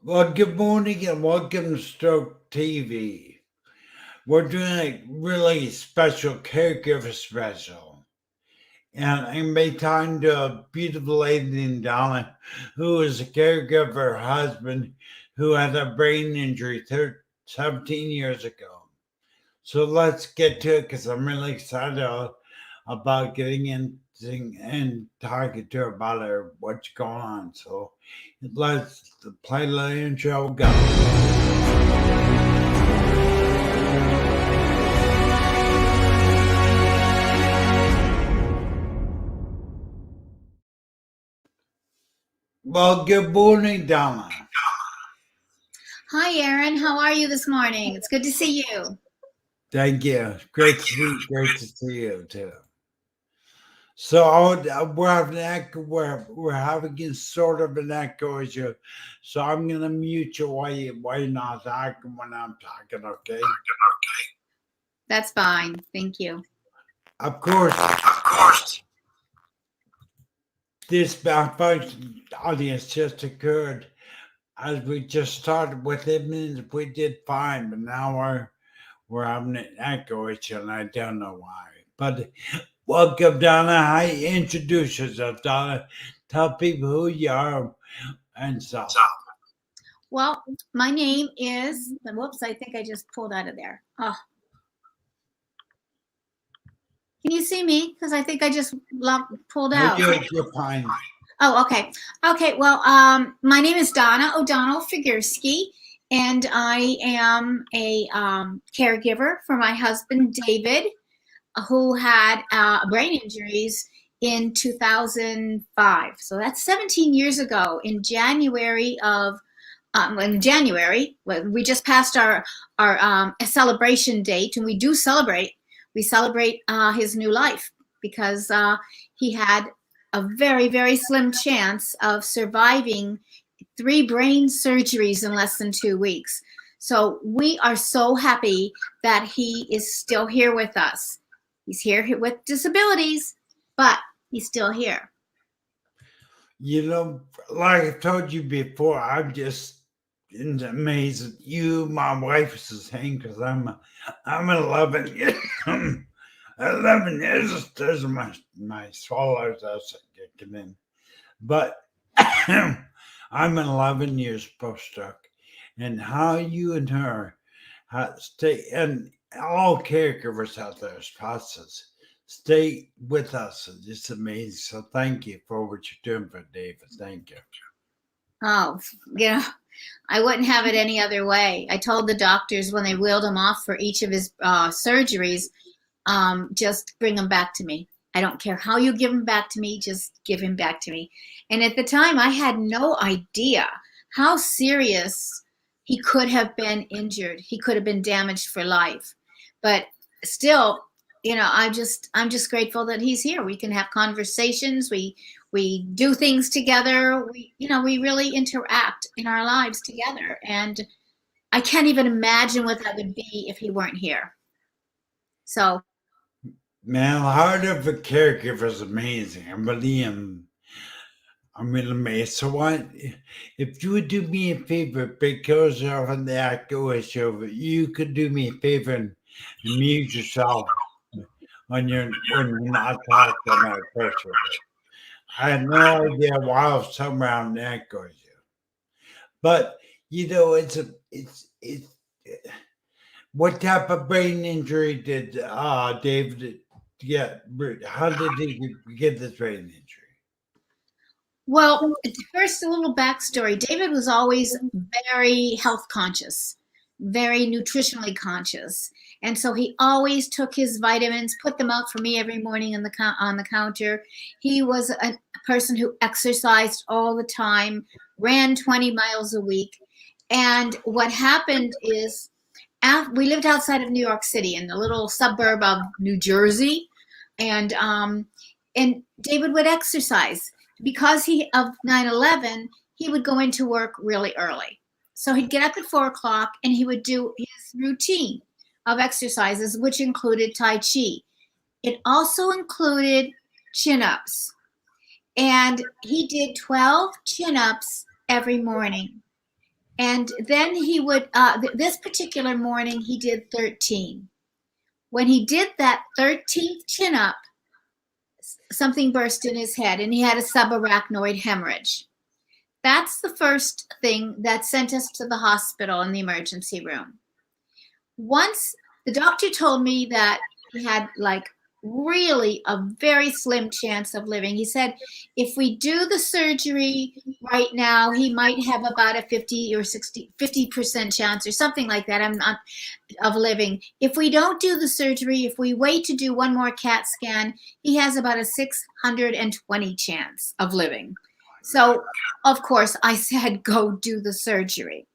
Well, good morning and welcome to Stroke TV. We're doing a really special caregiver special. And I made time to a beautiful lady named Donna, who is a caregiver of her husband who had a brain injury 17 years ago. So let's get to it because I'm really excited about getting in and talking to her about her, what's going on. So let's play the intro, go. Well, good morning, Donna. Hi, Aaron. How are you this morning? It's good to see you. Thank you. Great to see you too. So we're having an echo. We're having a sort of an echo issue. So I'm gonna mute you while you're not talking when I'm talking. Okay. That's fine. Thank you. Of course. This malfunction audience just occurred as we just started within minutes. We did fine, but now we're having an echo issue, and I don't know why. But welcome, Donna. Hi, introduce yourself, Donna. Tell people who you are and so. Well, my name is, whoops, I think I just pulled out of there. Oh. Can you see me? Because I think I just pulled out. You're fine. Oh, okay. Okay, well, my name is Donna O'Donnell Figurski, and I am a caregiver for my husband, David, who had brain injuries in 2005. So that's 17 years ago. In January, we just passed our celebration date, and we do celebrate. We celebrate his new life because he had a very, very slim chance of surviving 3 brain surgeries in less than 2 weeks. So we are so happy that he is still here with us. He's here with disabilities, but he's still here. You know, like I told you before, I'm just amazed at you. My wife is the same because I'm 11 years. 11 years. There's my swallows that's kicking in. But I'm 11 years post stroke, and how you and her stay, and all caregivers out there, spouses, stay with us. It's amazing. So thank you for what you're doing for David. Thank you. Oh, yeah. I wouldn't have it any other way. I told the doctors when they wheeled him off for each of his surgeries, just bring him back to me. I don't care how you give him back to me, just give him back to me. And at the time, I had no idea how serious he could have been injured. He could have been damaged for life. But still, I'm just grateful that he's here. We can have conversations. We do things together. We really interact in our lives together. And I can't even imagine what that would be if he weren't here. So, man, the heart of a caregiver is amazing. I'm really amazed. So what if you would do me a favor, because of the echo issue, you could do me a favor and mute yourself when you're not talking about person. I had no idea why I was somewhere around the echo issue. But it's what type of brain injury did David get? How did he get this brain injury? well, first, a little backstory. David was always very health conscious, very nutritionally conscious. And so he always took his vitamins, put them out for me every morning on the counter. He was a person who exercised all the time, ran 20 miles a week. And what happened is we lived outside of New York City in a little suburb of New Jersey. And David would exercise because of 9/11. He would go into work really early, so he'd get up at 4 o'clock and he would do his routine of exercises, which included Tai Chi. It also included chin-ups, and he did 12 chin-ups every morning. And then he would, this particular morning, he did 13. When he did that 13th chin up, something burst in his head and he had a subarachnoid hemorrhage. That's the first thing that sent us to the hospital in the emergency room. Once the doctor told me that he had like really a very slim chance of living. He said, if we do the surgery right now, he might have about a 50% chance or something like that. I'm not of living. If we don't do the surgery, if we wait to do one more CAT scan, he has about a 620 chance of living. So, of course, I said, go do the surgery.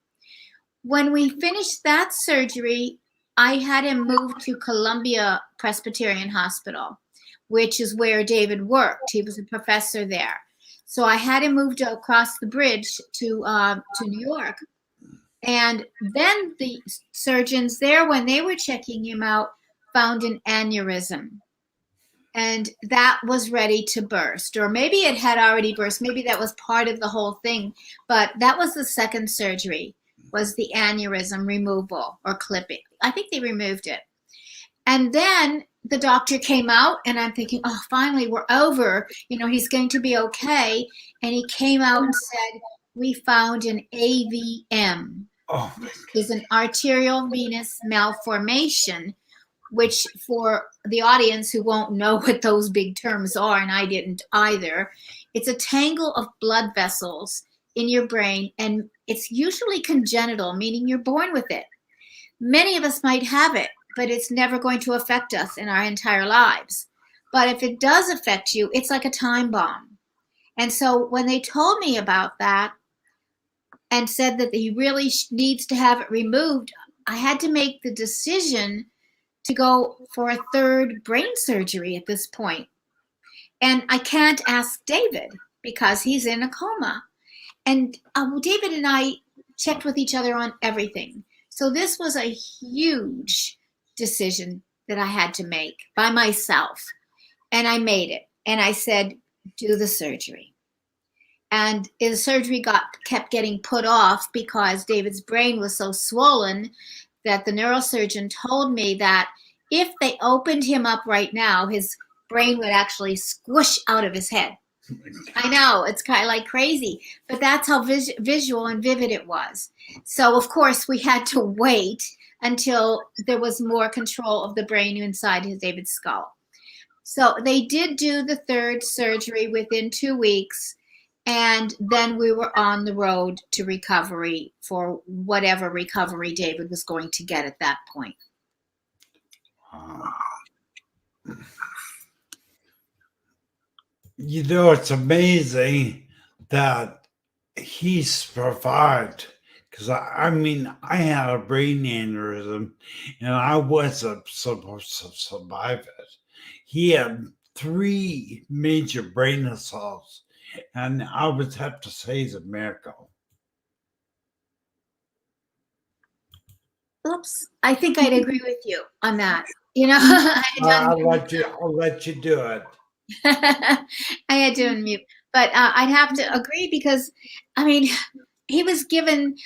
When we finished that surgery, I had him moved to Columbia Presbyterian Hospital, which is where David worked. He was a professor there. So I had him moved across the bridge to New York. And then the surgeons there, when they were checking him out, found an aneurysm. And that was ready to burst. Or maybe it had already burst. Maybe that was part of the whole thing. But that was the second surgery, was the aneurysm removal or clipping. I think they removed it. And then the doctor came out and I'm thinking, oh, finally we're over. You know, he's going to be okay. And he came out and said, we found an AVM. Oh, Is an arterial venous malformation, which for the audience who won't know what those big terms are, and I didn't either, it's a tangle of blood vessels in your brain, and it's usually congenital, meaning you're born with it. Many of us might have it, but it's never going to affect us in our entire lives. But if it does affect you, it's like a time bomb. And so when they told me about that and said that he really needs to have it removed, I had to make the decision to go for a third brain surgery at this point. And I can't ask David because he's in a coma. And David and I checked with each other on everything. So this was a huge decision that I had to make by myself. And I made it. And I said, do the surgery. And the surgery kept getting put off because David's brain was so swollen that the neurosurgeon told me that if they opened him up right now, his brain would actually squish out of his head. I know, it's kind of like crazy, but that's how visual and vivid it was. So, of course, we had to wait until there was more control of the brain inside David's skull. So they did do the third surgery within 2 weeks, and then we were on the road to recovery for whatever recovery David was going to get at that point. You know, it's amazing that he survived, because I mean, I had a brain aneurysm and I wasn't supposed to survive it. He had 3 major brain assaults, and I would have to say it's a miracle. Oops, I think I'd agree with you on that. You know, I'll let you do it. I had to unmute, but I'd have to agree because, I mean, he was given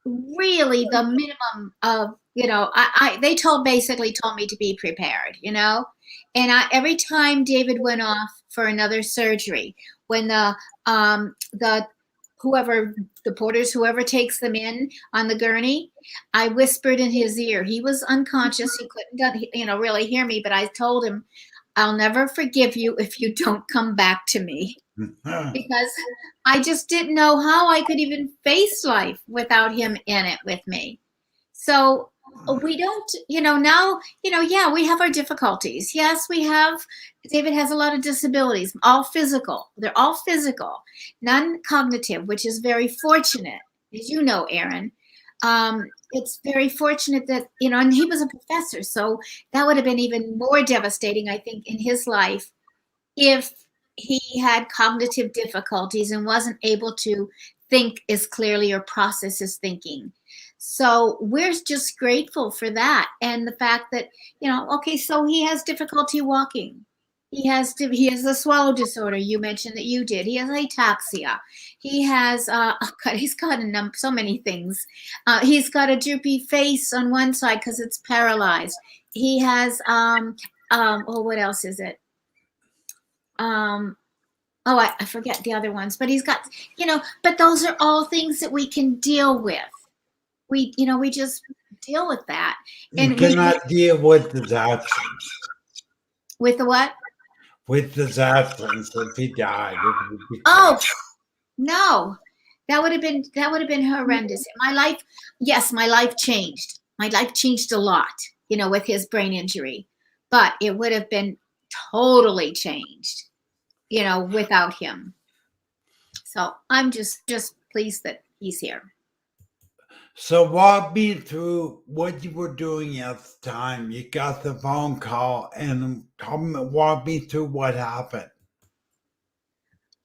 really the minimum of, you know, they basically told me to be prepared, you know, and every time David went off for another surgery, when the porters, whoever takes them in on the gurney, I whispered in his ear. He was unconscious. He couldn't, you know, really hear me, but I told him, I'll never forgive you if you don't come back to me. Because I just didn't know how I could even face life without him in it with me. So we don't, you know, now, you know, yeah, we have our difficulties. Yes, David has a lot of disabilities, all physical. They're all physical, none cognitive, which is very fortunate, as you know, Erin. It's very fortunate that, you know, and he was a professor, so that would have been even more devastating, I think, in his life if he had cognitive difficulties and wasn't able to think as clearly or process his thinking. So we're just grateful for that. And the fact that, you know, okay, so he has difficulty walking. He has a swallow disorder. You mentioned that you did. He has ataxia. He has oh God, he's got so many things. He's got a droopy face on one side because it's paralyzed. He has oh, what else is it? Oh, I forget the other ones, but he's got, but those are all things that we can deal with. We just deal with that. You cannot deal with his absence. With the what? With his absence, if he died. Oh, no. That would have been horrendous. My life changed. My life changed a lot, with his brain injury. But it would have been totally changed, without him. So I'm just pleased that he's here. So walk me through what you were doing at the time. You got the phone call, and walk me through what happened.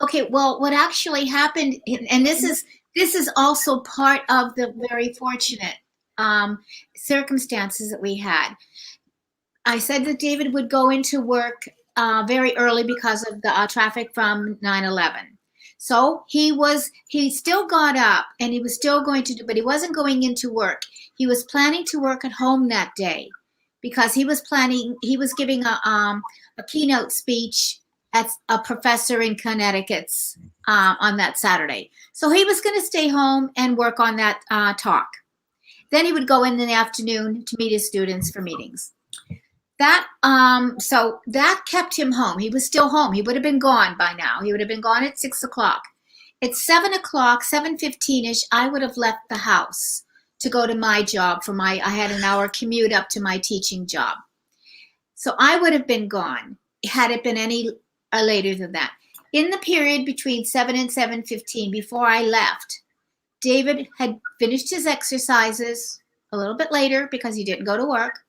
Okay, well, what actually happened, and this is also part of the very fortunate circumstances that we had. I said that David would go into work very early because of the traffic from 9/11. So he still got up and he was still going to do, but he wasn't going into work. He was planning to work at home that day because he was giving a keynote speech at a professor in Connecticut's on that Saturday. So he was going to stay home and work on that talk. Then he would go in the afternoon to meet his students for meetings. So that kept him home. He was still home. He would have been gone by now. He would have been gone at 6 o'clock. At 7 o'clock, 7:15-ish, I would have left the house to go to my job I had an hour commute up to my teaching job. So I would have been gone had it been any later than that. In the period between 7 and 7:15, before I left, David had finished his exercises a little bit later because he didn't go to work.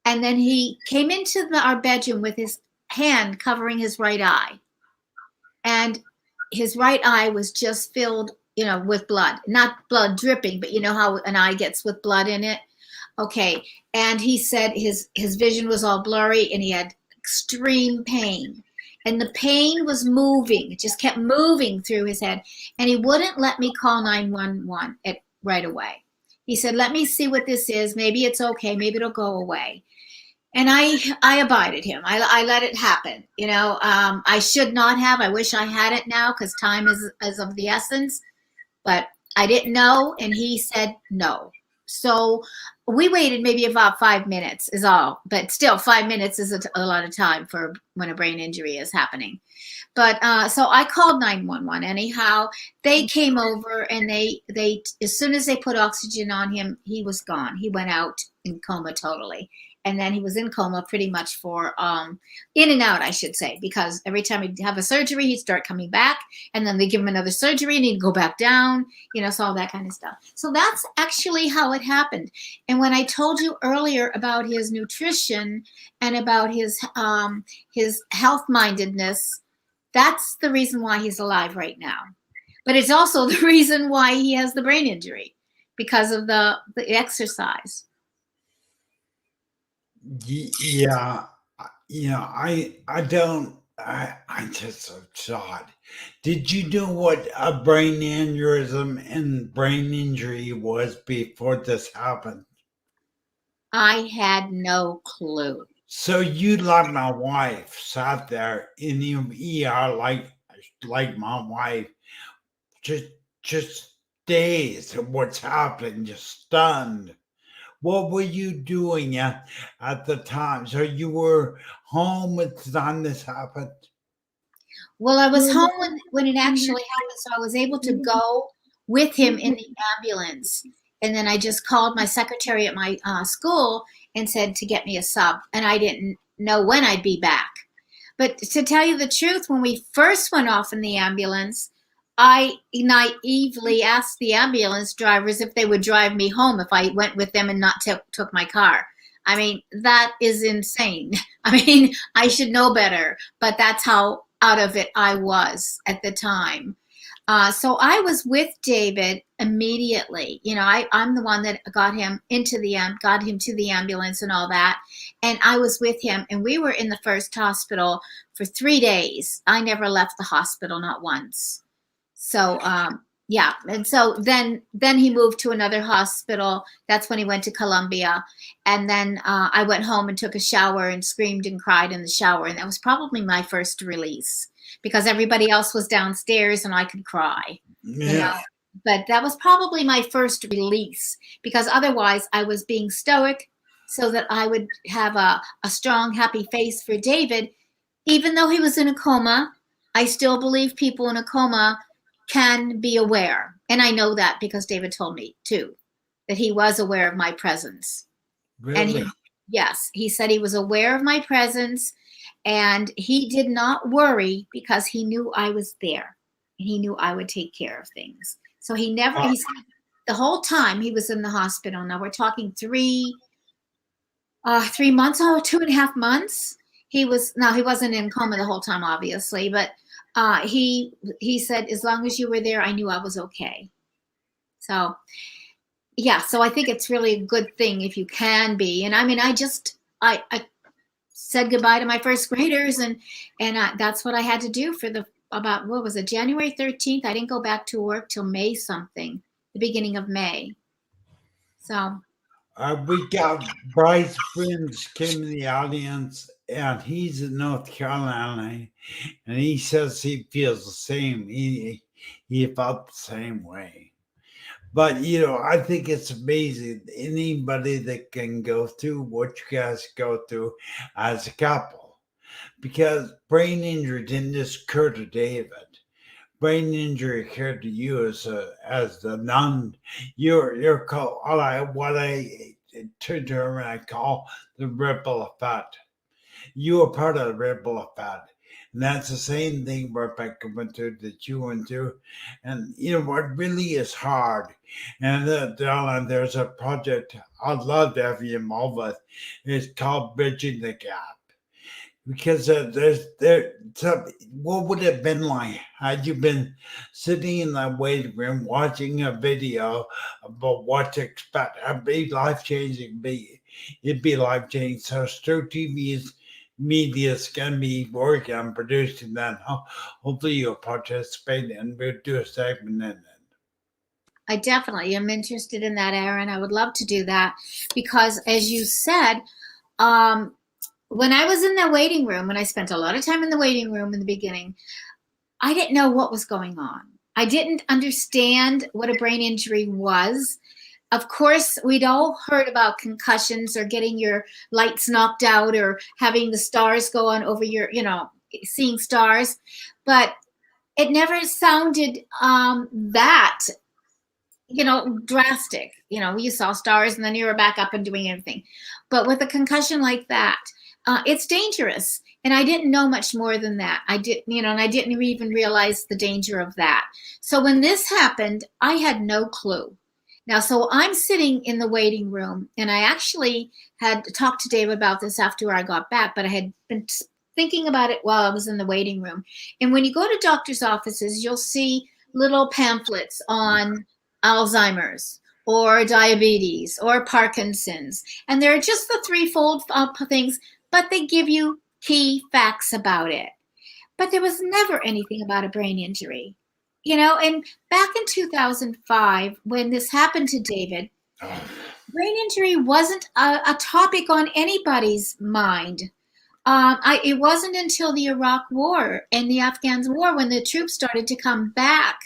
And then he came into our bedroom with his hand covering his right eye. And his right eye was just filled, with blood. Not blood dripping, but you know how an eye gets with blood in it? Okay. And he said his vision was all blurry and he had extreme pain. And the pain was moving. It just kept moving through his head. And he wouldn't let me call 911 right away. He said, let me see what this is. Maybe it's okay. Maybe it'll go away. And I abided him. I let it happen. I should not have. I wish I had it now because time is of the essence. But I didn't know, and he said no. So we waited maybe about 5 minutes is all. But still, 5 minutes is a lot of time for when a brain injury is happening. But so I called 911. Anyhow, they came over, and they as soon as they put oxygen on him, he was gone. He went out in coma totally. And then he was in coma pretty much for in and out, I should say, because every time he'd have a surgery, he'd start coming back, and then they give him another surgery and he'd go back down, so all that kind of stuff. So that's actually how it happened. And when I told you earlier about his nutrition and about his health-mindedness, that's the reason why he's alive right now. But it's also the reason why he has the brain injury, because of the exercise. Yeah, I'm just so shocked. Did you know what a brain aneurysm and brain injury was before this happened? I had no clue. So you, like my wife, sat there in the ER like my wife, just dazed at what's happening, just stunned. What were you doing at the time? So you were home at the time this happened? Well, I was home when it actually happened, so I was able to go with him in the ambulance. And then I just called my secretary at my school and said to get me a sub. And I didn't know when I'd be back. But to tell you the truth, when we first went off in the ambulance, I naively asked the ambulance drivers if they would drive me home if I went with them and not took my car. I mean, that is insane. I mean, I should know better, but that's how out of it I was at the time. So I was with David immediately. I'm the one that got him to the ambulance and all that. And I was with him, and we were in the first hospital for 3 days. I never left the hospital, not once. So, yeah. And so then he moved to another hospital. That's when he went to Columbia. And then I went home and took a shower and screamed and cried in the shower. And that was probably my first release, because everybody else was downstairs and I could cry, Yeah. you know. But that was probably my first release, because otherwise I was being stoic so that I would have a strong, happy face for David. Even though he was in a coma, I still believe people in a coma can be aware. And I know that because David told me too, that he was aware of my presence. Really? And yes, he said he was aware of my presence, and he did not worry because he knew I was there and he knew I would take care of things. So he never, he said the whole time he was in the hospital. Now we're talking 3 months, 2.5 months. He wasn't in coma the whole time, obviously, but he said, as long as you were there, I knew I was okay. So, yeah, so I think it's really a good thing if you can be. And I mean, I said goodbye to my first graders, and that's what I had to do for what was it, January 13th? I didn't go back to work till May something, the beginning of May. So. We got Bryce Friends came in the audience, and he's in North Carolina, and he says he feels the same. He felt the same way. But, I think it's amazing, anybody that can go through what you guys go through as a couple, because brain injury didn't just occur to David. Brain injury occurred to you as the nun. You're called what I turned to her and I call the ripple effect. You are part of the ripple effect. And that's the same thing Rebecca went through that you went through. And what really is hard. And Donna, there's a project I'd love to have you involved with. It's called Bridging the Gap. Because what would it have been like had you been sitting in that waiting room watching a video about what to expect? It'd be life-changing. It'd be life-changing. So Stroke TV's media is going to be working on producing that. Hopefully you'll participate, and we'll do a segment in it. I definitely am interested in that, Aaron. I would love to do that because, as you said, when I was in the waiting room, and I spent a lot of time in the waiting room in the beginning, I didn't know what was going on. I didn't understand what a brain injury was. Of course, we'd all heard about concussions or getting your lights knocked out or having the stars go on over your, seeing stars. But it never sounded that, drastic. You saw stars and then you were back up and doing everything. But with a concussion like that, it's dangerous. And I didn't know much more than that. I didn't even realize the danger of that. So when this happened, I had no clue. Now, so I'm sitting in the waiting room, and I actually had talked to Dave about this after I got back, but I had been thinking about it while I was in the waiting room. And when you go to doctor's offices, you'll see little pamphlets on Alzheimer's or diabetes or Parkinson's. And they're just the threefold things, but they give you key facts about it. But there was never anything about a brain injury. And back in 2005, when this happened to David, brain injury wasn't a topic on anybody's mind. It wasn't until the Iraq War and the Afghan War, when the troops started to come back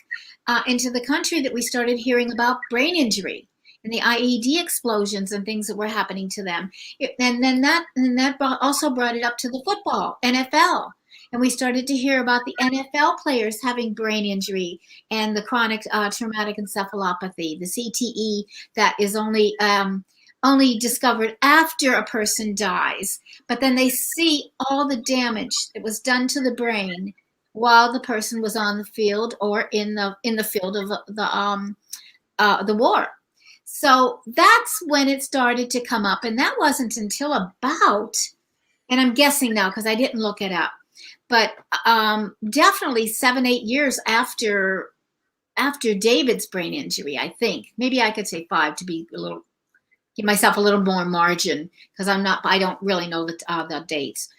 into the country, that we started hearing about brain injury and the IED explosions and things that were happening to them. And that also brought it up to the football, NFL. And we started to hear about the NFL players having brain injury and the chronic traumatic encephalopathy, the CTE, that is only discovered after a person dies. But then they see all the damage that was done to the brain while the person was on the field or in the field of the war. So that's when it started to come up, and that wasn't until about, and I'm guessing now because I didn't look it up, but definitely 7-8 years after David's brain injury, I think. Maybe I could say 5 to be a little, give myself a little more margin because I don't really know the dates.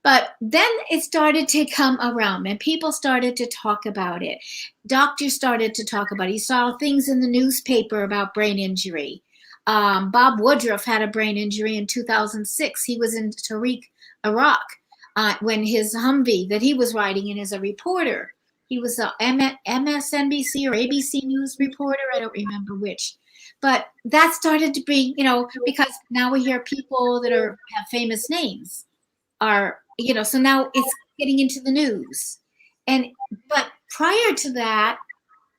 But then it started to come around and people started to talk about it. Doctors started to talk about it. You saw things in the newspaper about brain injury. Bob Woodruff had a brain injury in 2006. He was in Tariq, Iraq, when his Humvee that he was riding in as a reporter. He was a MSNBC or ABC News reporter. I don't remember which. But that started to be, because now we hear people that have famous names are, so now it's getting into the news. But prior to that,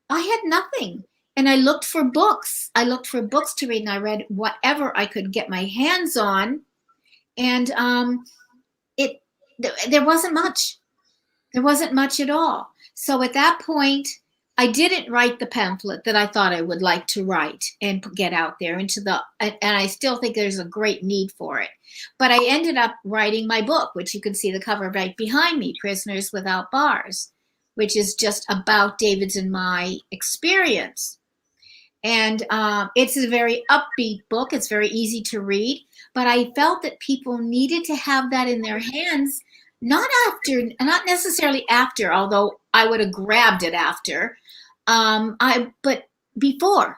I had nothing. And I looked for books. I looked for books to read, and I read whatever I could get my hands on. And there wasn't much. There wasn't much at all. So at that point, I didn't write the pamphlet that I thought I would like to write and get out there and I still think there's a great need for it. But I ended up writing my book, which you can see the cover right behind me, Prisoners Without Bars, which is just about David's and my experience. And it's a very upbeat book. It's very easy to read, but I felt that people needed to have that in their hands, not necessarily after, although I would have grabbed it after, but before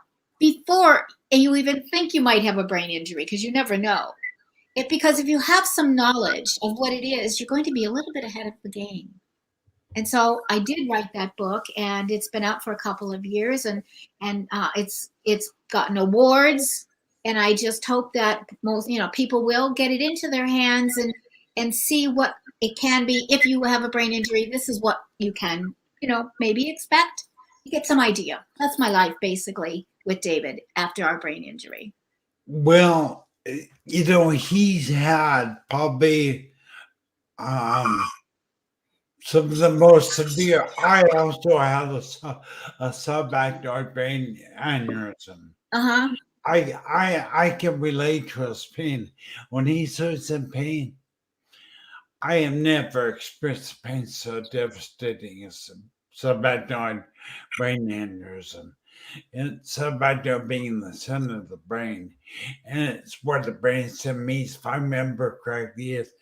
you even think you might have a brain injury, because you never know. Because if you have some knowledge of what it is, you're going to be a little bit ahead of the game. And so I did write that book, and it's been out for a couple of years, and it's gotten awards, and I just hope that most people will get it into their hands and see what it can be. If you have a brain injury, this is what you can maybe expect. You get some idea. That's my life basically with David after our brain injury. Well, he's had probably some of the most severe. I also had a subacute brain aneurysm. I can relate to his pain. When he starts in pain, I have never experienced pain so devastating as subacute brain aneurysm. And subacute being the center of the brain, and it's where the brainstem meets. If I remember correctly, it's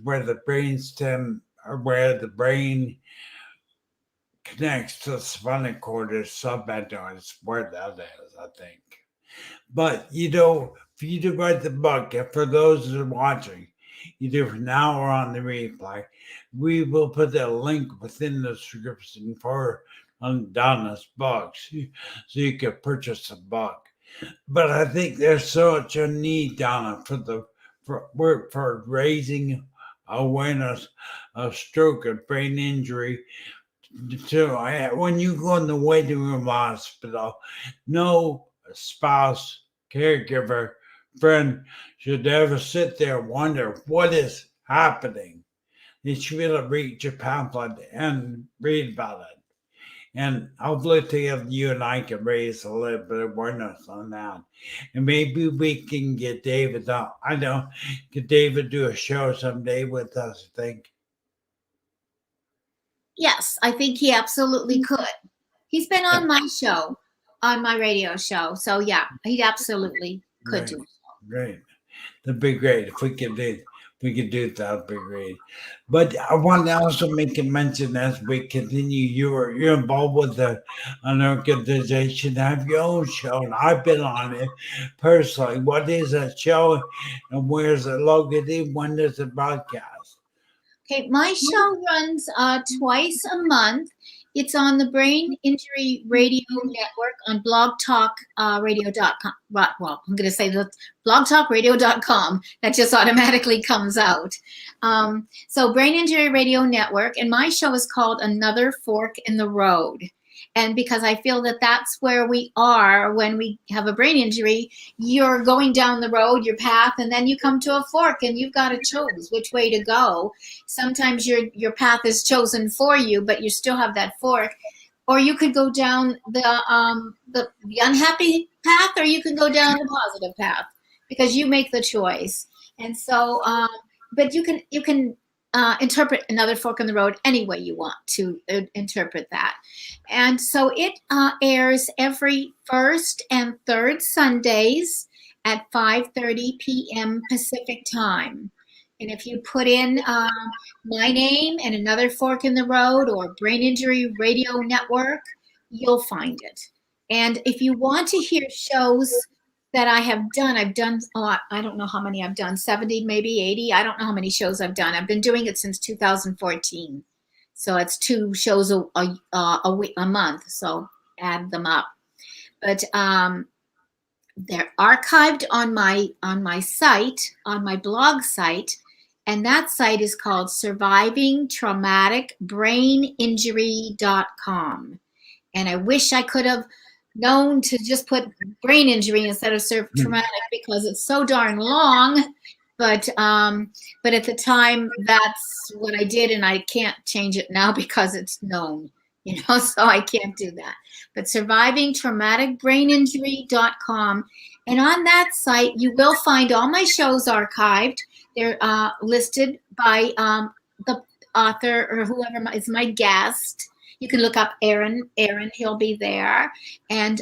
where the brainstem, or where the brain connects to the spinal cord, is subacute. It's where that is, I think. But for you to write the book, and for those that are watching, either from now or on the replay, we will put a link within the description for Donna's books, so you can purchase a book. But I think there's such a need, Donna, for raising awareness of stroke and brain injury. So when you go in the waiting room hospital, no spouse, caregiver, friend should ever sit there and wonder what is happening. They should really read your pamphlet and read about it. And hopefully together you and I can raise a little bit of awareness on that. And maybe we can get David on. I know, could David do a show someday with us, I think? Yes, I think he absolutely could. He's been on my show, on my radio show. So yeah, he absolutely could do it. Great. That'd be great. If we could do it, that'd be great. But I want to also make a mention as we continue. You're involved with an organization, have your own show, and I've been on it personally. What is that show, and where is it located? When does it broadcast? Okay, my show runs twice a month. It's on the Brain Injury Radio Network on blogtalkradio.com. Well, I'm going to say the blogtalkradio.com. That just automatically comes out. So Brain Injury Radio Network, and my show is called Another Fork in the Road. And because I feel that that's where we are when we have a brain injury, you're going down the road, your path, and then you come to a fork and you've got to choose which way to go. Sometimes your path is chosen for you, but you still have that fork. Or you could go down the unhappy path, or you can go down the positive path, because you make the choice. And so, but you can interpret Another Fork in the Road any way you want to interpret that. And so it airs every first and third Sundays at 5:30 p.m. Pacific time. And if you put in my name and Another Fork in the Road or Brain Injury Radio Network, you'll find it. And if you want to hear shows that I've done a lot. I don't know how many I've done, 70, maybe 80. I don't know how many shows I've done. I've been doing it since 2014. So it's 2 shows a week, a month. So add them up. But they're archived on my site, on my blog site, and that site is called survivingtraumaticbraininjury.com. And I wish I could have known to just put brain injury instead of traumatic because it's so darn long. But at the time, that's what I did, and I can't change it now because it's known, so I can't do that. But survivingtraumaticbraininjury.com, and on that site, you will find all my shows archived. They're listed by the author or whoever is my guest. You can look up Aaron, he'll be there. And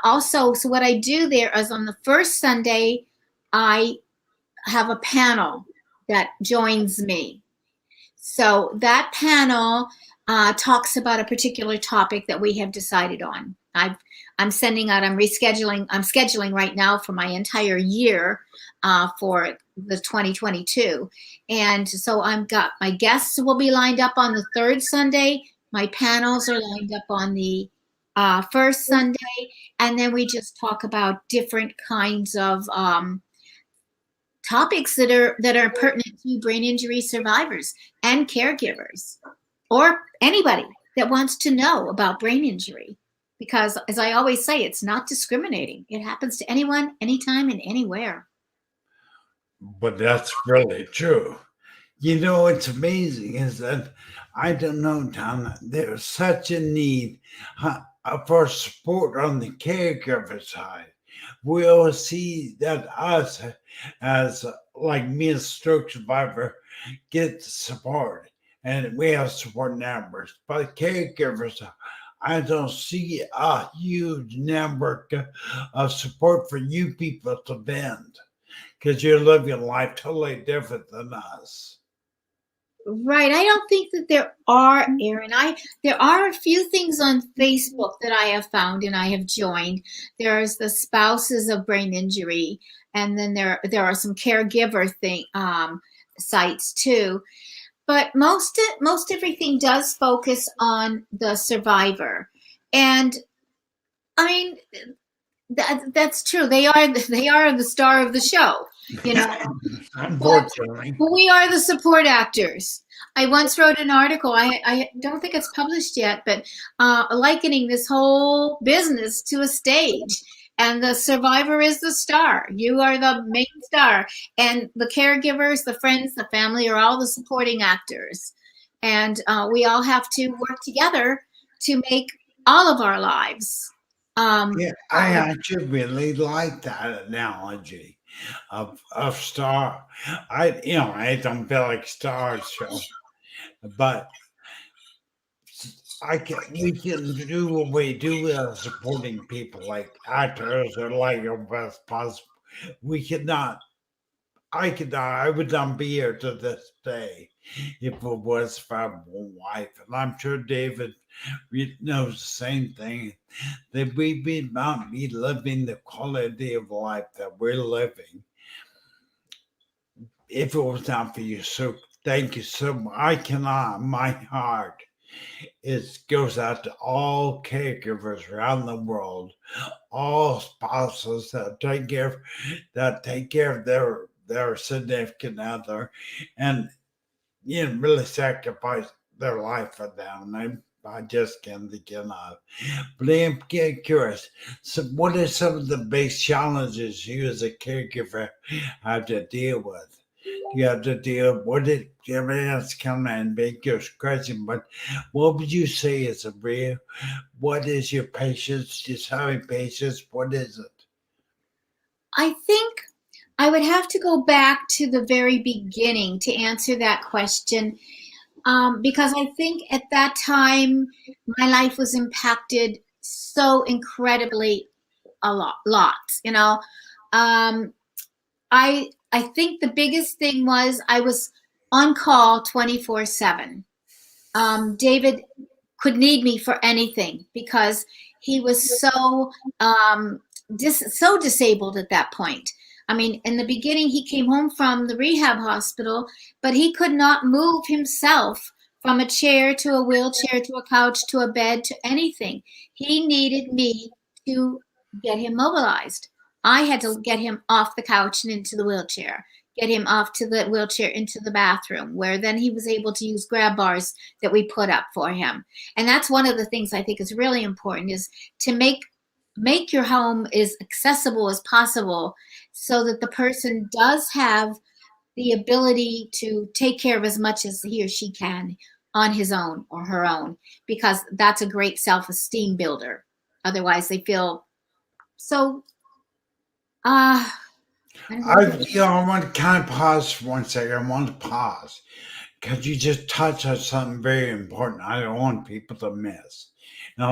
also, so what I do there is on the first Sunday, I have a panel that joins me. So that panel talks about a particular topic that we have decided on. I'm scheduling right now for my entire year for the 2022. And so I've got my guests will be lined up on the third Sunday. My panels are lined up on the first Sunday. And then we just talk about different kinds of topics that are pertinent to brain injury survivors and caregivers, or anybody that wants to know about brain injury. Because as I always say, it's not discriminating. It happens to anyone, anytime, and anywhere. But that's really true. What's amazing is that, I don't know, Donna, there's such a need for support on the caregiver side. We'll see that us, as like me, as a stroke survivor, get support, and we have support numbers. But caregivers, I don't see a huge network of support for you people to vent, because you're living life totally different than us. Right. I don't think that there are, Aaron. There are a few things on Facebook that I have found and I have joined. There's the Spouses of Brain Injury, and then there are some caregiver sites too. But most everything does focus on the survivor, and I mean that's true. They are the star of the show, Unfortunately. But we are the support actors. I once wrote an article. I don't think it's published yet, but likening this whole business to a stage. And the survivor is the star. You are the main star. And the caregivers, the friends, the family are all the supporting actors. And we all have to work together to make all of our lives. Yeah, I actually really like that analogy of star. I don't feel like stars show, but we can do what we do with supporting people like actors or like your best possible. I would not be here to this day if it was for my wife. And I'm sure David knows the same thing, that we would not be living the quality of life that we're living if it was not for you. So thank you so much. My heart goes out to all caregivers around the world, all spouses that take care of their significant other, and really sacrifice their life for them. And I just can't think enough. But I'm curious. So, what are some of the big challenges you as a caregiver have to deal with? You have to deal with it. That's kind of an ambiguous question, but what would you say is what is your patience? Just having patience? What is it? I think I would have to go back to the very beginning to answer that question, because I think at that time my life was impacted so incredibly a lot, you know. I think the biggest thing was I was on call 24/7. David could need me for anything because he was so disabled at that point. I mean, in the beginning, he came home from the rehab hospital, but he could not move himself from a chair to a wheelchair to a couch to a bed to anything. He needed me to get him mobilized. I had to get him off the couch and into the wheelchair, get him off to the wheelchair into the bathroom, where then he was able to use grab bars that we put up for him. And that's one of the things I think is really important, is to make your home as accessible as possible so that the person does have the ability to take care of as much as he or she can on his own or her own, because that's a great self-esteem builder. Otherwise they feel so I want to kind of pause for 1 second. I want to pause because you just touched on something very important I don't want people to miss. Now,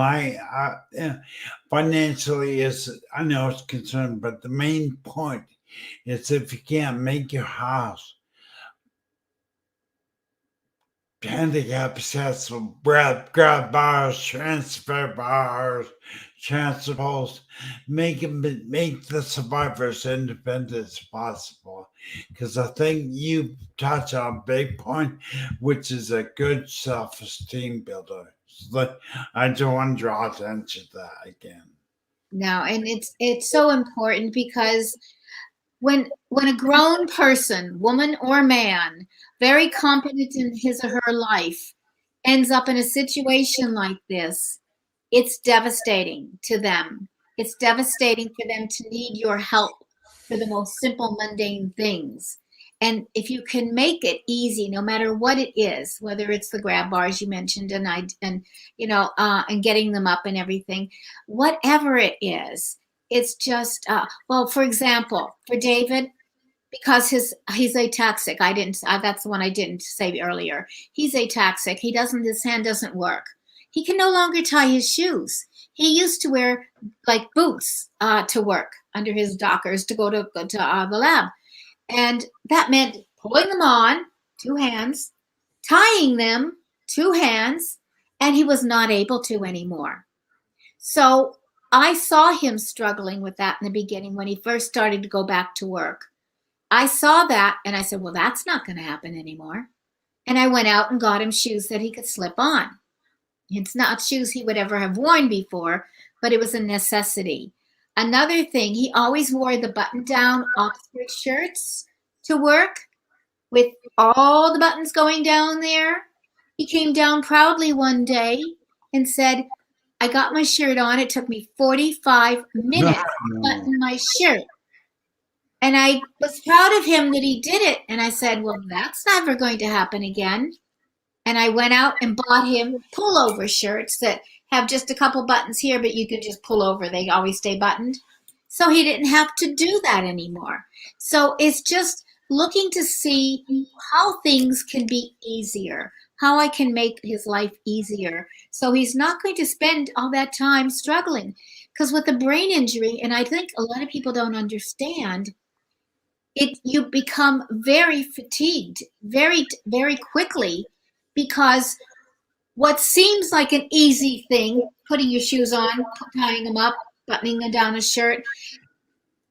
financially I know it's concerned, but the main point is if you can't make your house handicap accessible, grab bars, transfer bars, transfer poles, make the survivors independent as possible. Because I think you touch on a big point, which is a good self-esteem builder. So I just want to draw attention to that again. No, and it's so important because when a grown person, woman or man, very competent in his or her life, ends up in a situation like this, it's devastating to them. It's devastating for them to need your help for the most simple, mundane things. And if you can make it easy, no matter what it is, whether it's the grab bars you mentioned and getting them up and everything, whatever it is, it's just well, for example, for David, because he's ataxic. That's the one I didn't say earlier. He's ataxic. His hand doesn't work. He can no longer tie his shoes. He used to wear like boots to work under his dockers to go to the lab. And that meant pulling them on, 2 hands, tying them, 2 hands, and he was not able to anymore. So I saw him struggling with that in the beginning when he first started to go back to work. I saw that and I said, well, that's not going to happen anymore. And I went out and got him shoes that he could slip on. It's not shoes he would ever have worn before, but it was a necessity. Another thing, he always wore the button-down Oxford shirts to work with all the buttons going down there. He came down proudly one day and said, I got my shirt on. It took me 45 minutes to button my shirt. And I was proud of him that he did it. And I said, well, that's never going to happen again. And I went out and bought him pullover shirts that have just a couple buttons here, but you can just pull over. They always stay buttoned. So he didn't have to do that anymore. So it's just looking to see how things can be easier, how I can make his life easier. So he's not going to spend all that time struggling. Because with a brain injury, and I think a lot of people don't understand, you become very fatigued very, very quickly, because what seems like an easy thing, putting your shoes on, tying them up, buttoning down a shirt,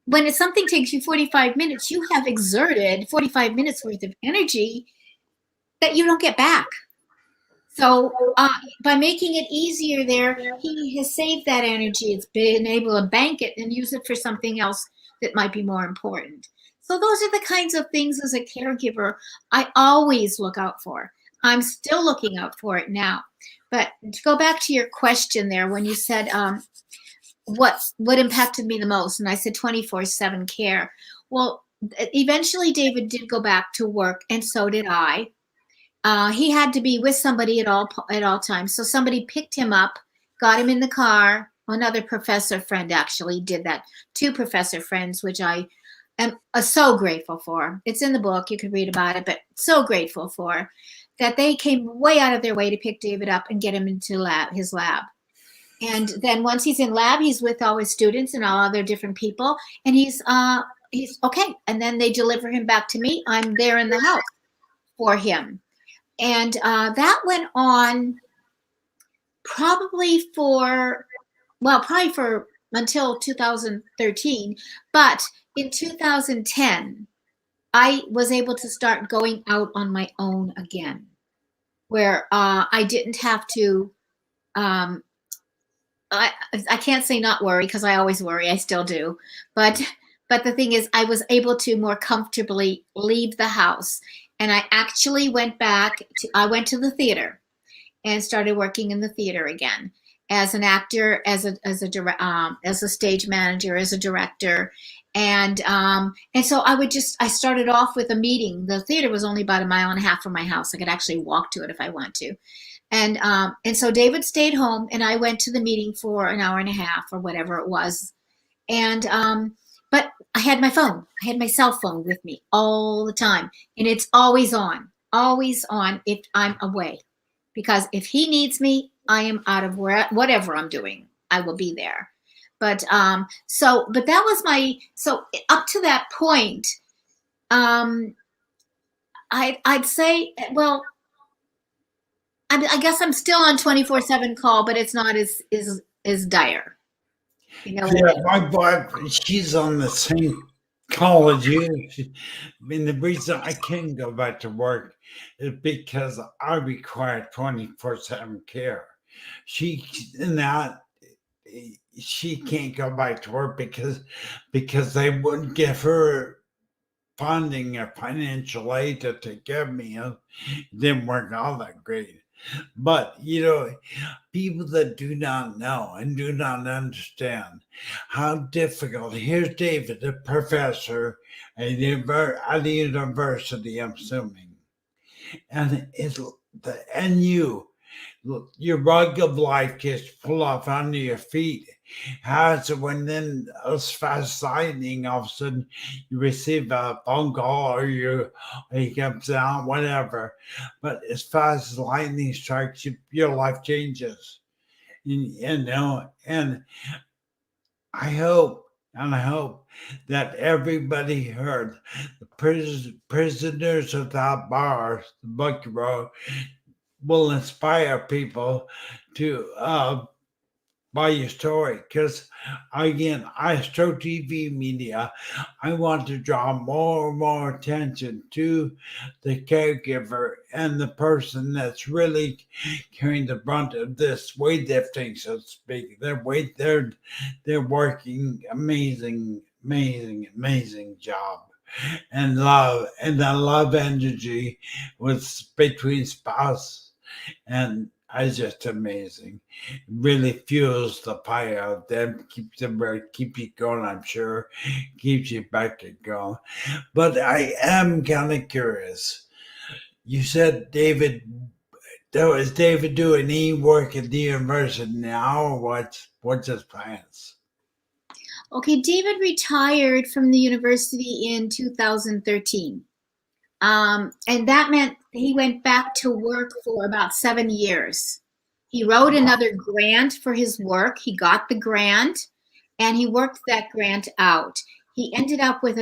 when something takes you 45 minutes, you have exerted 45 minutes worth of energy that you don't get back. So by making it easier there, he has saved that energy. It's been able to bank it and use it for something else that might be more important. So those are the kinds of things as a caregiver I always look out for. I'm still looking out for it now. But to go back to your question there, when you said what impacted me the most, and I said 24/7 care. Well, eventually David did go back to work, and so did I. He had to be with somebody at all times. So somebody picked him up, got him in the car. Another professor friend actually did that. 2 professor friends, which I am so grateful for. It's in the book. You can read about it, but so grateful for that they came way out of their way to pick David up and get him into his lab. And then once he's in lab, he's with all his students and all other different people, and he's okay. And then they deliver him back to me. I'm there in the house for him. And that went on probably for until 2013. But in 2010, I was able to start going out on my own again, where I didn't have to, I can't say not worry, because I always worry, I still do. But the thing is, I was able to more comfortably leave the house. And I actually went I went to the theater and started working in the theater again as an actor, as a stage manager, as a director. And so I started off with a meeting. The theater was only about 1.5 miles from my house. I could actually walk to it if I want to. And so David stayed home, and I went to the meeting for 1.5 hours or whatever it was. And but I had my phone. I had my cell phone with me all the time, and it's always on if I'm away. Because if he needs me, I am out of whatever I'm doing. I will be there. But that was so up to that point, I'd say, well, I guess I'm still on 24/7 call, but it's not as dire. You know? Yeah, my wife, she's on the same call as you. I mean, the reason I can't go back to work is because I require 24/7 care. She can't go back to work because they wouldn't give her funding or financial aid to take care of me. It didn't work all that great. But, people that do not know and do not understand how difficult. Here's David, a professor at the university, I'm assuming. And your rug of life gets pulled off under your feet. How's it when then as fast as lightning, all of a sudden you receive a phone call or he comes down, whatever. But as fast as lightning strikes, your life changes. And I hope that everybody heard the Prisoners Without Bars, the book you wrote, will inspire people to by your story. Because again, Astro TV media, I want to draw more and more attention to the caregiver and the person that's really carrying the brunt of this weightlifting, so to speak. They're working amazing job. And the love energy between spouse and is just amazing. It really fuels the fire of them, keeps you going, I'm sure, keeps you back and going. But I am kind of curious. You said David doing any work at the university now, or what's his plans? Okay, David retired from the university in 2013. And that meant he went back to work for about 7 years. He wrote another grant for his work. He got the grant, and he worked that grant out. He ended up with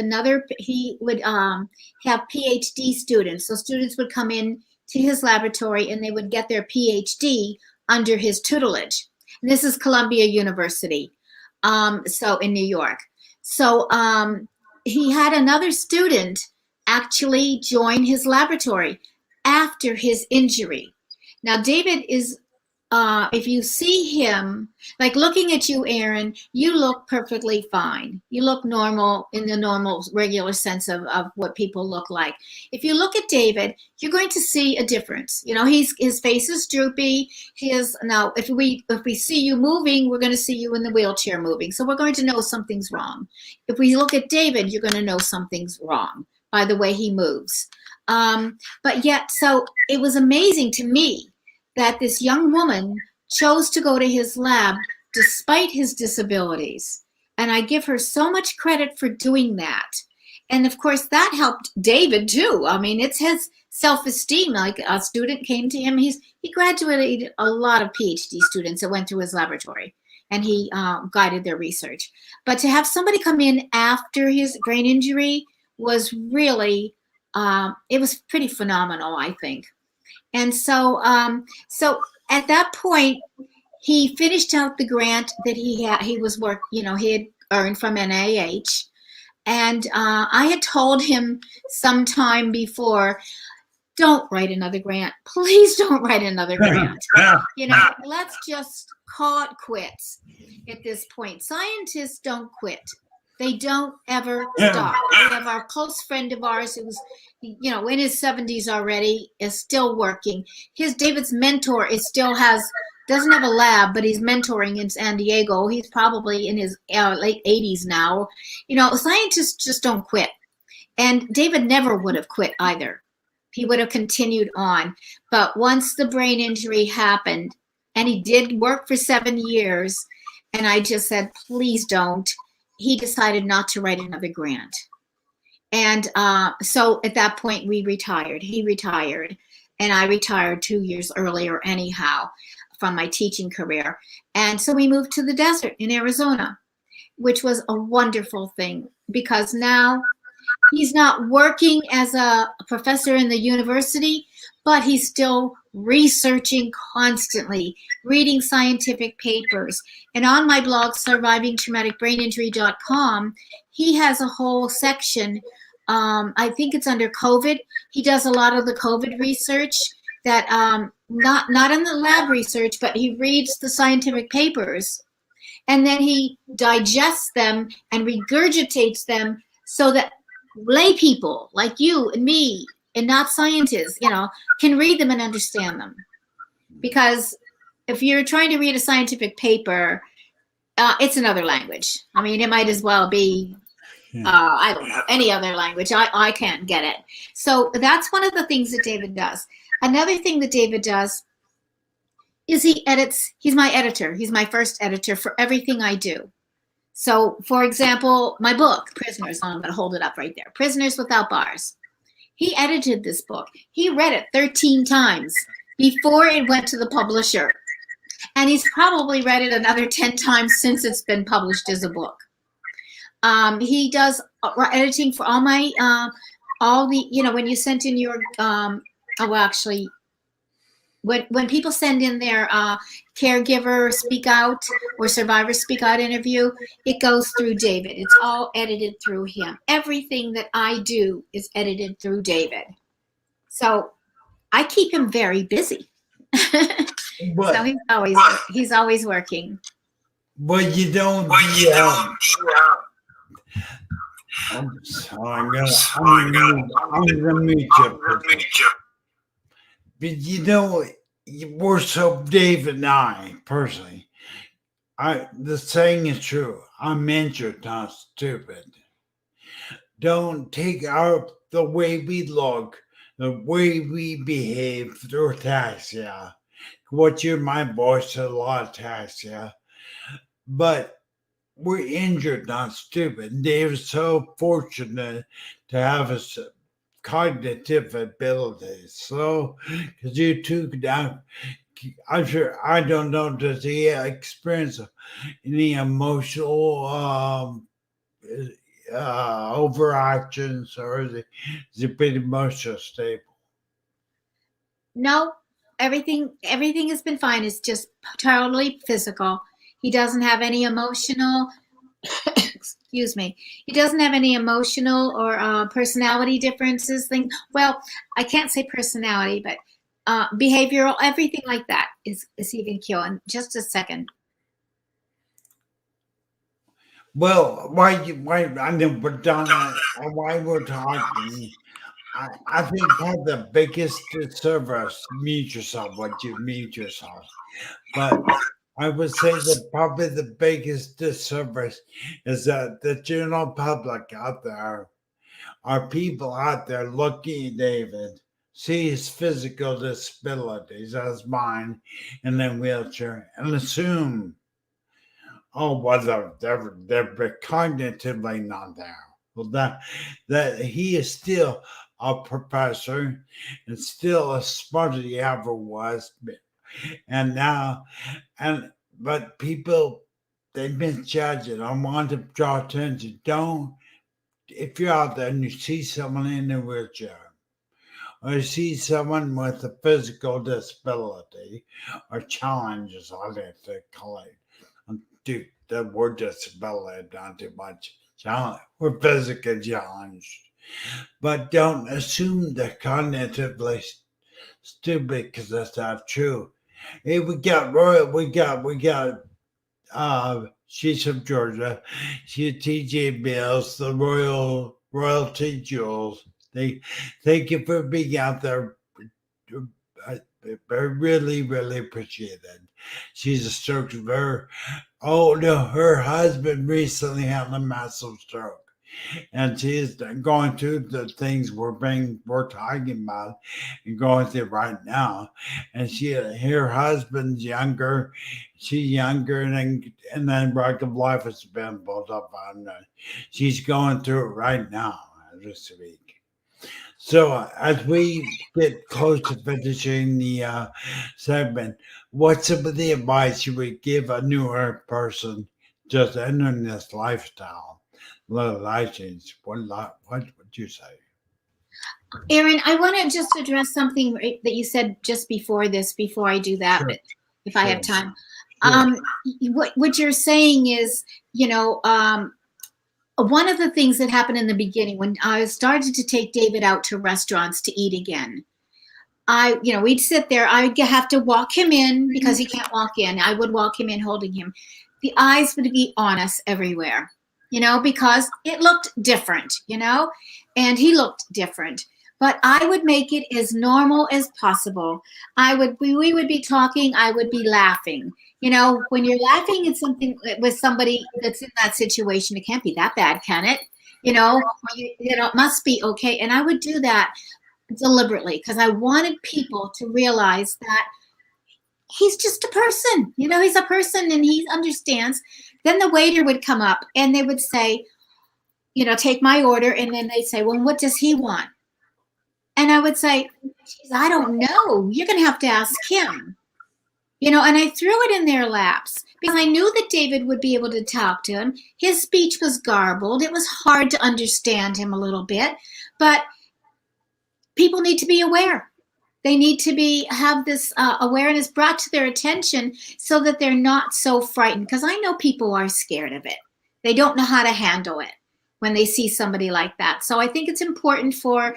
he would have PhD students. So students would come in to his laboratory, and they would get their PhD under his tutelage. And this is Columbia University, so in New York. So he had another student actually join his laboratory after his injury. Now, David is, if you see him, like looking at you, Aaron, you look perfectly fine. You look normal in the normal, regular sense of what people look like. If you look at David, you're going to see a difference. His face is droopy. Now, if we see you moving, we're going to see you in the wheelchair moving. So we're going to know something's wrong. If we look at David, you're going to know something's wrong by the way he moves. But yet, so it was amazing to me that this young woman chose to go to his lab despite his disabilities. And I give her so much credit for doing that. And of course, that helped David too. I mean, it's his self-esteem. Like a student came to him. He graduated a lot of PhD students that went through his laboratory, and he guided their research. But to have somebody come in after his brain injury was really, it was pretty phenomenal, I think. And so, so at that point, he finished out the grant that he had. He had earned from NIH. And I had told him sometime before, don't write another grant. Please don't write another grant. Let's just call it quits at this point. Scientists don't quit. They don't ever stop. We have our close friend of ours who was, in his 70s already, is still working. David's mentor doesn't have a lab, but he's mentoring in San Diego. He's probably in his late 80s now. Scientists just don't quit. And David never would have quit either. He would have continued on. But once the brain injury happened, and he did work for 7 years, and I just said, please don't, he decided not to write another grant. And so at that point, we retired. He retired, and I retired 2 years earlier anyhow from my teaching career. And so we moved to the desert in Arizona, which was a wonderful thing, because now he's not working as a professor in the university, but he's still researching constantly, reading scientific papers. And on my blog, survivingtraumaticbraininjury.com, he has a whole section. I think it's under COVID. He does a lot of the COVID research that not in the lab research, but he reads the scientific papers, and then he digests them and regurgitates them so that lay people like you and me, and not scientists, can read them and understand them. Because if you're trying to read a scientific paper, it's another language. I mean, it might as well be, I don't know, any other language. I can't get it. So that's one of the things that David does. Another thing that David does is he edits. He's my editor. He's my first editor for everything I do. So, for example, my book, Prisoners, I'm going to hold it up right there, Prisoners Without Bars. He edited this book. He read it 13 times before it went to the publisher. And he's probably read it another 10 times since it's been published as a book. He does editing for all my, when you sent in your, when people send in their caregiver speak out or survivor speak out interview, it goes through David. It's all edited through him. Everything that I do is edited through David. So I keep him very busy. So he's always working. But you don't. I'm gonna meet you. But we're so David and I personally. The saying is true. I'm injured, not stupid. Don't take out the way we look, the way we behave through ataxia. What you my voice a lot of ataxia. But we're injured, not stupid. David's so fortunate to have us cognitive abilities. So, because you took down, I'm sure, I don't know, does he experience any emotional overactions, or is he pretty emotional stable? No, everything has been fine. It's just totally physical. He doesn't have any emotional, excuse me. He doesn't have any emotional or personality differences. Well, I can't say personality, but behavioral, everything like that is even killed. In just a second. Well, why I know, but Donna, why we're talking, I think that's the biggest disservice. Mute yourself, what you mute yourself. But I would say that probably the biggest disservice is that the general public out there, are people out there looking at David, see his physical disabilities as mine in a wheelchair, and assume, oh, well, they're cognitively not there. Well, that he is still a professor and still as smart as he ever was. And now, but people, they misjudge it. I want to draw attention. Don't, if you're out there and you see someone in a wheelchair, or you see someone with a physical disability or challenge, as I like to call it, the word disability, not too much challenge, we're physically challenged. But don't assume they're cognitively stupid because that's not true. Hey, we got she's from Georgia. She's TJ Bills, the royalty jewels. Thank you for being out there. I really, really appreciate it. She's a stroke of her. Oh no, her husband recently had a massive stroke. And she's going through the things we're talking about and going through right now. And her husband's younger, she's younger, and then Rock of Life has been built up on her. She's going through it right now this week. So as we get close to finishing the segment, what's some of the advice you would give a newer person just entering this lifestyle? Life change. What would you say? Aaron, I want to just address something that you said just before this, before I do that, Sure. but if I have time. Sure. What you're saying is, one of the things that happened in the beginning when I started to take David out to restaurants to eat again, we'd sit there. I'd have to walk him in because he can't walk in. I would walk him in holding him. The eyes would be on us everywhere, because it looked different, and he looked different. But I would make it as normal as possible. We would be talking, I would be laughing. When you're laughing at something with somebody that's in that situation, it can't be that bad, can it? It must be okay. And I would do that deliberately because I wanted people to realize that he's just a person. He's a person and he understands. Then the waiter would come up and they would say, take my order. And then they'd say, well, what does he want? And I would say, I don't know. You're going to have to ask him. And I threw it in their laps because I knew that David would be able to talk to him. His speech was garbled. It was hard to understand him a little bit, but people need to be aware. They need to have this awareness brought to their attention so that they're not so frightened, because I know people are scared of it. They don't know how to handle it when they see somebody like that. So I think it's important for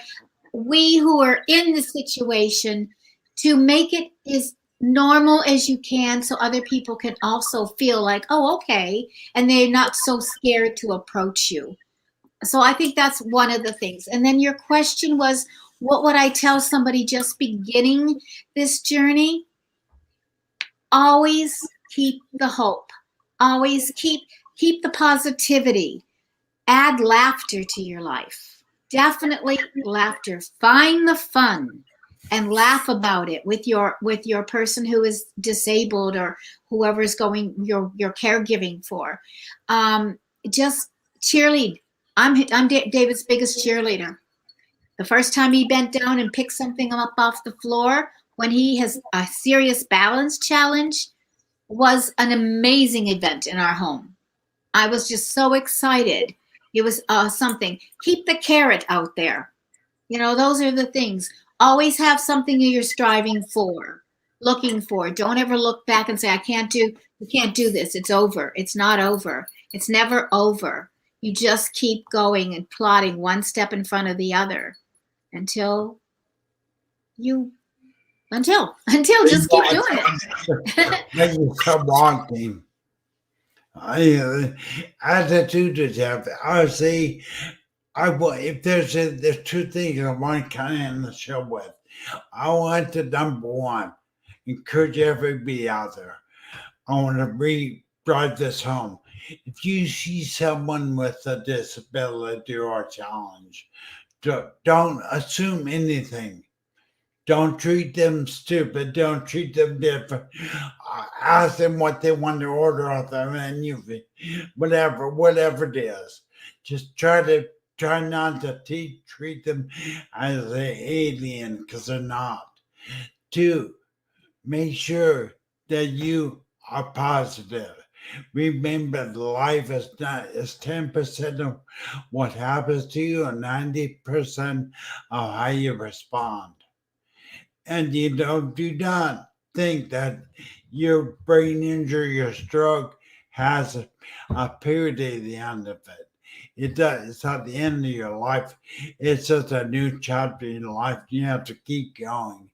we who are in the situation to make it as normal as you can so other people can also feel like, oh, okay, and they're not so scared to approach you. So I think that's one of the things. And then your question was, what would I tell somebody just beginning this journey? Always keep the hope. Always keep the positivity. Add laughter to your life. Definitely laughter. Find the fun and laugh about it with your person who is disabled or whoever's you're caregiving for. Just cheerlead. I'm David's biggest cheerleader. The first time he bent down and picked something up off the floor when he has a serious balance challenge was an amazing event in our home. I was just so excited. It was something. Keep the carrot out there. Those are the things. Always have something you're striving for, looking for. Don't ever look back and say, we can't do this. It's over. It's not over. It's never over. You just keep going and plodding one step in front of the other until just keep doing it. Then you come walking. Attitude is have. I see. If there's two things I want to kind of end the show with. I want to, number one, encourage everybody out there. I want to drive this home. If you see someone with a disability or a challenge, don't assume anything. Don't treat them stupid. Don't treat them different. Ask them what they want to order off the menu, whatever it is. Just try to try not to treat them as an alien, because they're not. 2, make sure that you are positive. Remember, life is 10% of what happens to you and 90% of how you respond. And do not think that your brain injury, your stroke, has a period at the end of it. It does. It's not the end of your life. It's just a new chapter in life. You have to keep going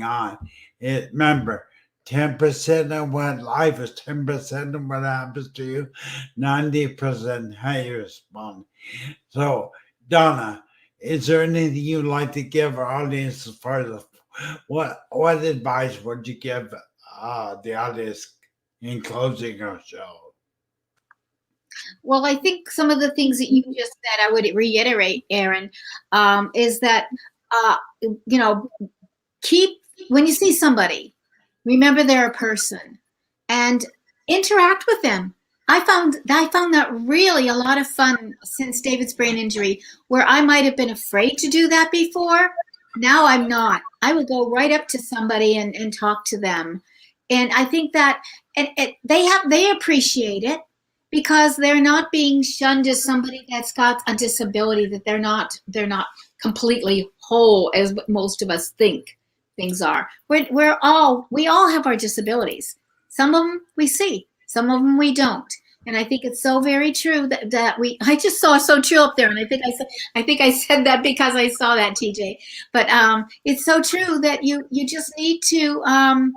on. Remember, 10% of what life is 10% of what happens to you, 90% how you respond. So, Donna, is there anything you'd like to give our audience as far as what advice would you give the audience in closing our show? Well, I think some of the things that you just said, I would reiterate, Aaron, is that, when you see somebody, remember they're a person and interact with them. I found that really a lot of fun since David's brain injury, where I might have been afraid to do that before. Now I'm not. I would go right up to somebody and talk to them. And I think that they appreciate it, because they're not being shunned as somebody that's got a disability, that they're not completely whole as most of us think things are. We all have our disabilities. Some of them we see, some of them we don't. And I think it's so very true that I just saw so true up there. And I think I said that because I saw that, TJ. But it's so true that you just need to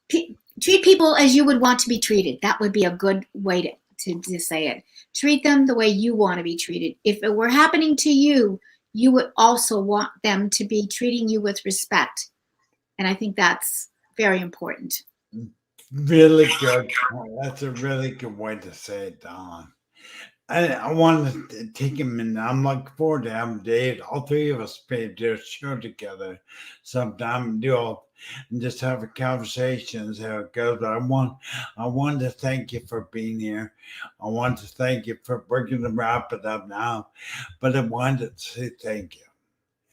treat people as you would want to be treated. That would be a good way to say it. Treat them the way you want to be treated. If it were happening to you, you would also want them to be treating you with respect. And I think that's very important. Really good. That's a really good way to say it, Don. I want to take a minute. I'm looking forward to having Dave, all three of us, do a show together sometime, and just have a conversation, see how it goes. But I want to thank you for being here. I want to thank you for working to wrap it up now. But I wanted to say thank you.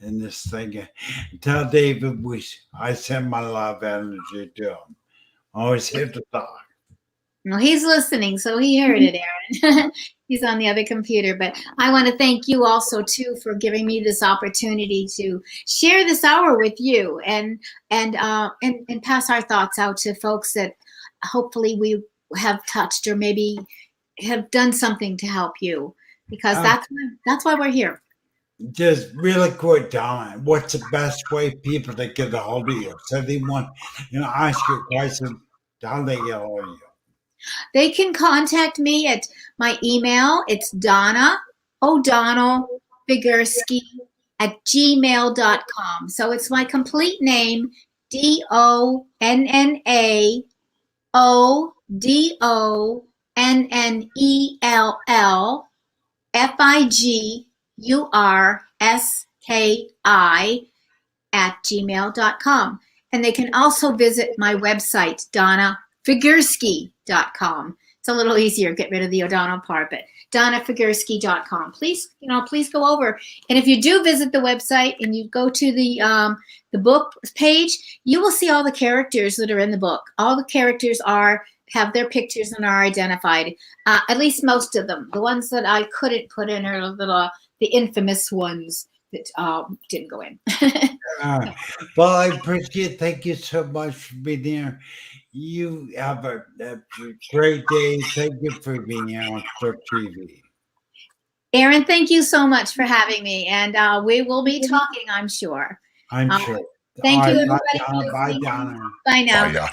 And this thing, tell David I send my love energy to him. Always here to talk. Well, he's listening, so he heard it, Aaron. He's on the other computer. But I want to thank you also, too, for giving me this opportunity to share this hour with you and pass our thoughts out to folks that hopefully we have touched or maybe have done something to help you, because that's why we're here. Just really quick, Donna, what's the best way people to get a hold of you? So they want, ask you a question, how they get a hold of you? They can contact me at my email. It's Donna O'Donnell Figurski at gmail.com. So it's my complete name, DonnaO'Donnell Figurski at gmail.com. And they can also visit my website, DonnaFigurski.com. It's a little easier, get rid of the O'Donnell part, but DonnaFigurski.com. Please go over. And if you do visit the website and you go to the book page, you will see all the characters that are in the book. All the characters have their pictures and are identified. At least most of them. The ones that I couldn't put in are the infamous ones that didn't go in. Well, I appreciate it. Thank you so much for being here. You have a great day. Thank you for being here on Surf TV. Aaron, thank you so much for having me. And we will be talking, I'm sure. I'm sure. Thank you, everybody. Bye, Donna. Bye now. Bye,